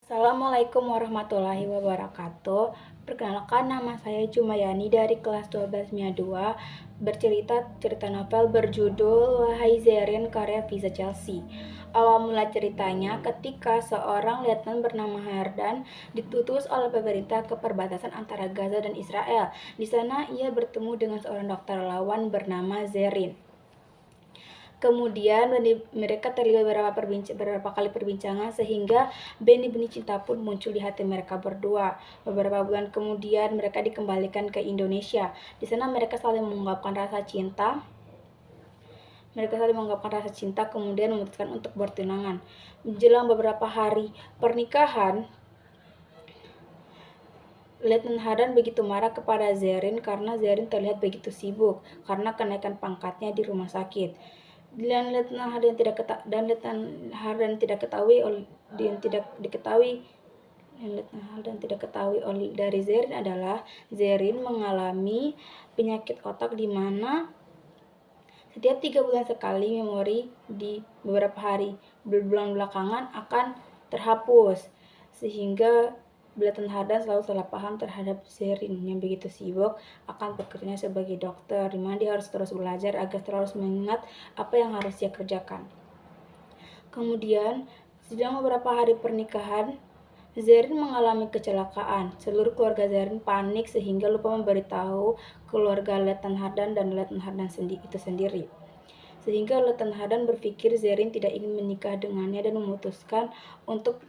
Assalamualaikum warahmatullahi wabarakatuh. Perkenalkan, nama saya Jumayani dari kelas 12 MIA 2, bercerita cerita novel berjudul Wahai Zerin karya Fiza Chelsea. Awal mula ceritanya ketika seorang letnan bernama Hardan ditutus oleh pemerintah ke perbatasan antara Gaza dan Israel. Di sana ia bertemu dengan seorang dokter lawan bernama Zerin. Kemudian mereka terlibat beberapa kali perbincangan sehingga benih-benih cinta pun muncul di hati mereka berdua. Beberapa bulan kemudian mereka dikembalikan ke Indonesia. Di sana mereka saling mengungkapkan rasa cinta. Kemudian memutuskan untuk bertunangan. Menjelang beberapa hari pernikahan, Letnan Hardan begitu marah kepada Zerin karena Zerin terlihat begitu sibuk karena kenaikan pangkatnya di rumah sakit. Dan Letnan Hardan tidak ketahui dari Zerin adalah Zerin mengalami penyakit otak di mana setiap 3 bulan sekali memori di beberapa bulan belakangan akan terhapus, sehingga Letnan Hardan selalu salah paham terhadap Zerin yang begitu sibuk akan pekerjaannya sebagai dokter, di mana dia harus terus belajar agar terus mengingat apa yang harus dia kerjakan. Kemudian, sedang beberapa hari pernikahan, Zerin mengalami kecelakaan. Seluruh keluarga Zerin panik sehingga lupa memberitahu keluarga Letnan Hardan dan Letnan Hardan itu sendiri. Sehingga Letnan Hardan berpikir Zerin tidak ingin menikah dengannya dan memutuskan untuk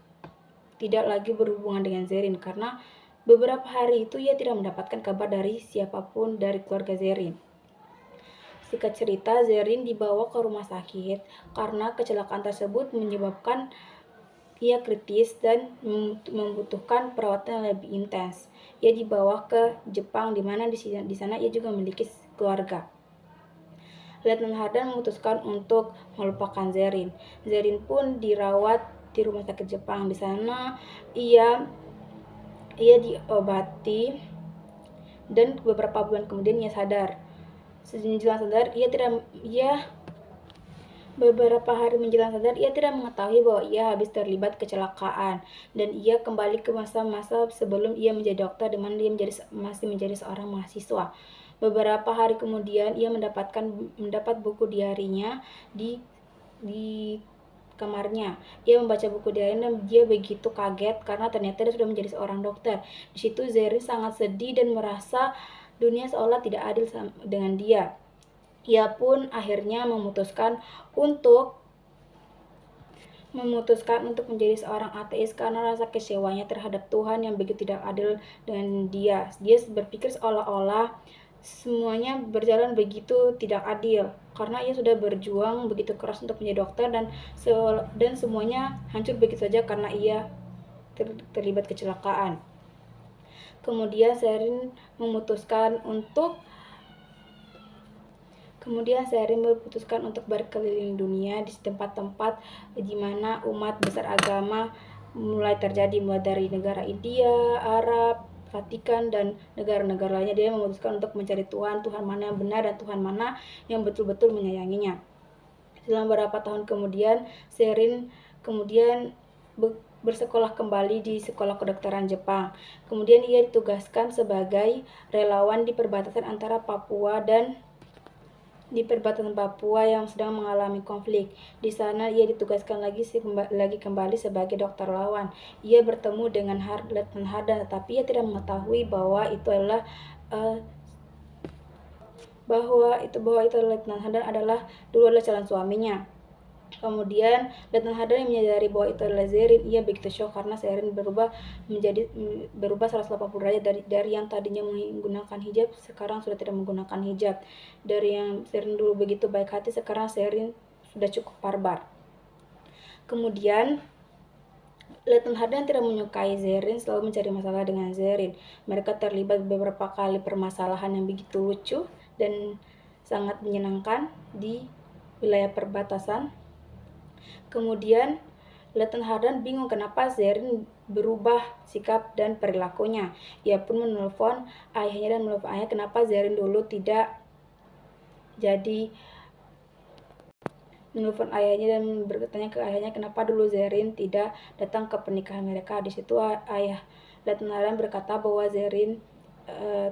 tidak lagi berhubungan dengan Zerin karena beberapa hari itu ia tidak mendapatkan kabar dari siapapun dari keluarga Zerin. Singkat cerita, Zerin dibawa ke rumah sakit karena kecelakaan tersebut menyebabkan ia kritis dan membutuhkan perawatan yang lebih intens. Ia dibawa ke Jepang, di mana di sana ia juga memiliki keluarga. Letnan Hardan memutuskan untuk melupakan Zerin. Zerin pun dirawat di rumah sakit Jepang. Di sana ia diobati dan beberapa bulan kemudian ia sadar. Beberapa hari menjelang sadar, ia tidak mengetahui bahwa ia habis terlibat kecelakaan dan ia kembali ke masa-masa sebelum ia menjadi dokter, di mana dia masih menjadi seorang mahasiswa. Beberapa hari kemudian ia mendapat buku diarinya di kamarnya. Ia membaca buku diarinya dan dia begitu kaget karena ternyata dia sudah menjadi seorang dokter. Di situ Zerin sangat sedih dan merasa dunia seolah tidak adil dengan dia. Ia pun akhirnya memutuskan untuk menjadi seorang ateis karena rasa kecewanya terhadap Tuhan yang begitu tidak adil dengan dia. Dia berpikir seolah-olah semuanya berjalan begitu tidak adil karena ia sudah berjuang begitu keras untuk menjadi dokter dan semuanya hancur begitu saja karena ia terlibat kecelakaan. Kemudian Zerin memutuskan untuk berkeliling dunia di tempat-tempat di mana umat besar agama mulai terjadi, mulai dari negara India, Arab, Vatikan, dan negara-negara lainnya. Dia memutuskan untuk mencari Tuhan mana yang benar dan Tuhan mana yang betul-betul menyayanginya. Selama beberapa tahun kemudian, Zerin bersekolah kembali di sekolah kedokteran Jepang. Kemudian ia ditugaskan sebagai relawan di perbatasan antara Papua yang sedang mengalami konflik. Di sana ia ditugaskan lagi kembali sebagai dokter lawan. Ia bertemu dengan Letnan Hardan, tetapi ia tidak mengetahui bahwa itu Letnan Hardan adalah calon suaminya. Kemudian Letnan Hardan yang menyadari bahwa itu adalah Zerin, ia begitu shock karena Zerin berubah 180 derajat dari yang tadinya menggunakan hijab sekarang sudah tidak menggunakan hijab. Dari yang Zerin dulu begitu baik hati, sekarang Zerin sudah cukup barbar. Kemudian Letnan Hardan tidak menyukai Zerin, selalu mencari masalah dengan Zerin. Mereka terlibat beberapa kali permasalahan yang begitu lucu dan sangat menyenangkan di wilayah perbatasan. Kemudian Letnan Hardan bingung kenapa Zerin berubah sikap dan perilakunya. Ia pun menelpon ayahnya dan menelpon kenapa Zerin dulu tidak jadi menelpon ayahnya dan bertanya ke ayahnya kenapa dulu Zerin tidak datang ke pernikahan mereka. Di situ ayah Letnan Hardan berkata bahwa Zerin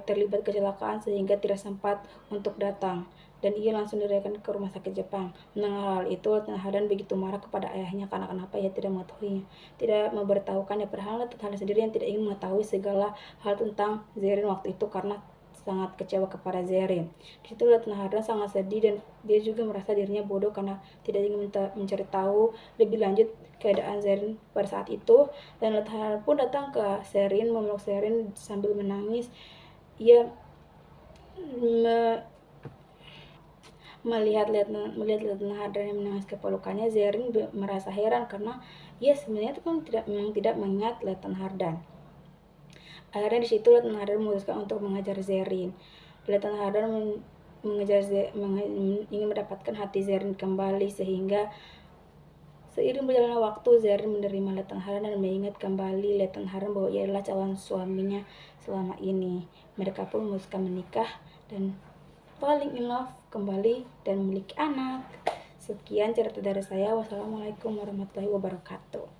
terlibat kecelakaan sehingga tidak sempat untuk datang, dan ia langsung dilarikan ke rumah sakit Jepang. Mendengar hal itu, Letnan Hardan begitu marah kepada ayahnya karena kenapa ia tidak mengetahuinya, tidak memberitahukannya, padahal Letnan Hardan sendiri yang tidak ingin mengetahui segala hal tentang Zerin waktu itu karena sangat kecewa kepada Zerin. Di situ Letnan Hardan sangat sedih dan dia juga merasa dirinya bodoh karena tidak ingin mencari tahu lebih lanjut keadaan Zerin pada saat itu. Dan Letnan Hardan pun datang ke Zerin, memeluk Zerin sambil menangis. Ia melihat Letnan Hardan yang menangis ke pelukannya. Zerin merasa heran karena ia sebenarnya memang tidak mengingat Letnan Hardan. Akhirnya di situ Letnan Hardan memutuskan untuk mengajar Zerin. Letnan Hardan ingin mendapatkan hati Zerin kembali, sehingga seiring berjalannya waktu Zerin menerima Letnan Hardan dan mengingat kembali Letnan Hardan bahwa ia adalah calon suaminya selama ini. Mereka pun memutuskan menikah dan falling in love kembali dan memiliki anak. Sekian cerita dari saya. Wassalamualaikum warahmatullahi wabarakatuh.